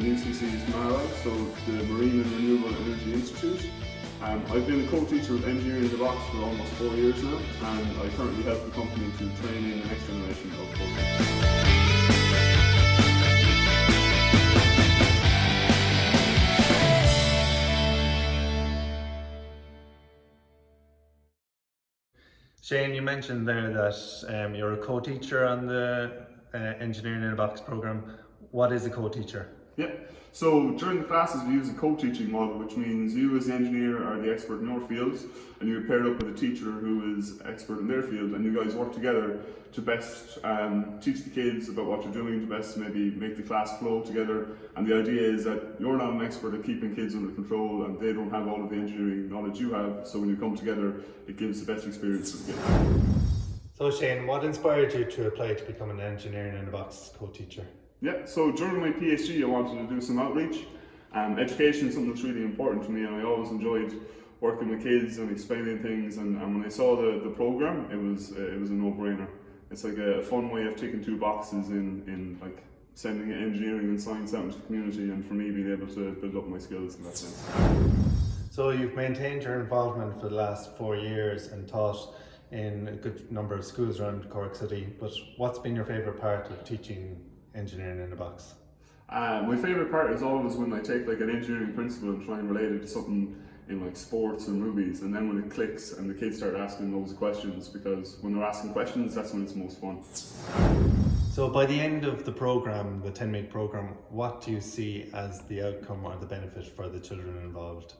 UCC's MARA, so the Marine and Renewable Energy Institute. I've been a co-teacher of Engineering in the Box for almost 4 years now, and I currently help the company to train in the next generation of co-teachers. Shane, you mentioned there that you're a co-teacher on the Engineering in a Box program. What is a co-teacher? Yeah, so during the classes we use a co-teaching model, which means you as the engineer are the expert in your field and you're paired up with a teacher who is expert in their field, and you guys work together to best teach the kids about what you're doing, to best maybe make the class flow together. And the idea is that you're not an expert at keeping kids under control and they don't have all of the engineering knowledge you have, so when you come together it gives the best experience for the kids. So Shane, what inspired you to apply to become an Engineering in a Box co-teacher? Yeah, so during my PhD I wanted to do some outreach. Education is something that's really important to me, and I always enjoyed working with kids and explaining things, and when I saw the program, it was a no-brainer. It's like a fun way of ticking two boxes in like sending engineering and science out into the community, and for me being able to build up my skills in that sense. So you've maintained your involvement for the last 4 years and taught in a good number of schools around Cork City, but what's been your favourite part of teaching Engineering in a Box? My favourite part is always when I take like an engineering principle and try and relate it to something in like sports or movies, and then when it clicks and the kids start asking those questions, because when they're asking questions, that's when it's most fun. So by the end of the program, the 10-week program, what do you see as the outcome or the benefit for the children involved?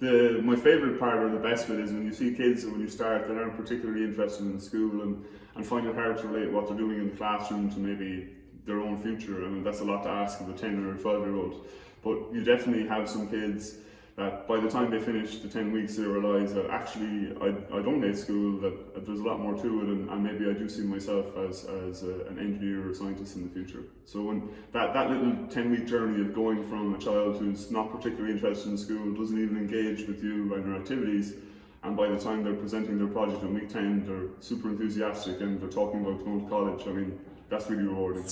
My favourite part, or the best bit, is when you see kids when you start that aren't particularly interested in school and find it hard to relate what they're doing in the classroom to maybe their own future. I mean, that's a lot to ask of a 10 or a 12-year-old, but you definitely have some kids that by the time they finish the 10 weeks they realise that actually I don't hate school, that there's a lot more to it, and maybe I do see myself as an engineer or a scientist in the future. So when that little 10-week journey of going from a child who's not particularly interested in school, doesn't even engage with you and your activities, and by the time they're presenting their project on week 10, they're super enthusiastic and they're talking about going to college, I mean, that's really rewarding.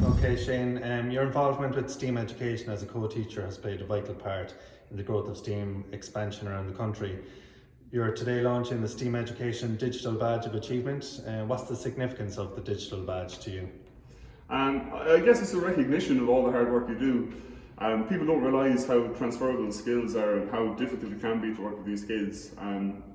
Okay, Shane, your involvement with STEAM education as a co-teacher has played a vital part in the growth of STEAM expansion around the country. You're today launching the STEAM Education Digital Badge of Achievement. What's the significance of the digital badge to you? I guess it's a recognition of all the hard work you do. People don't realise how transferable skills are and how difficult it can be to work with these kids.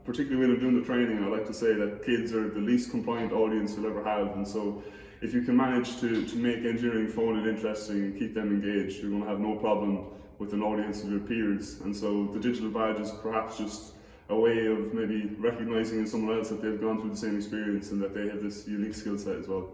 Particularly when I'm doing the training, I like to say that kids are the least compliant audience you'll ever have, and so if you can manage to make engineering fun and interesting and keep them engaged, you're going to have no problem with an audience of your peers. And so the digital badge is perhaps just a way of maybe recognising in someone else that they've gone through the same experience and that they have this unique skill set as well.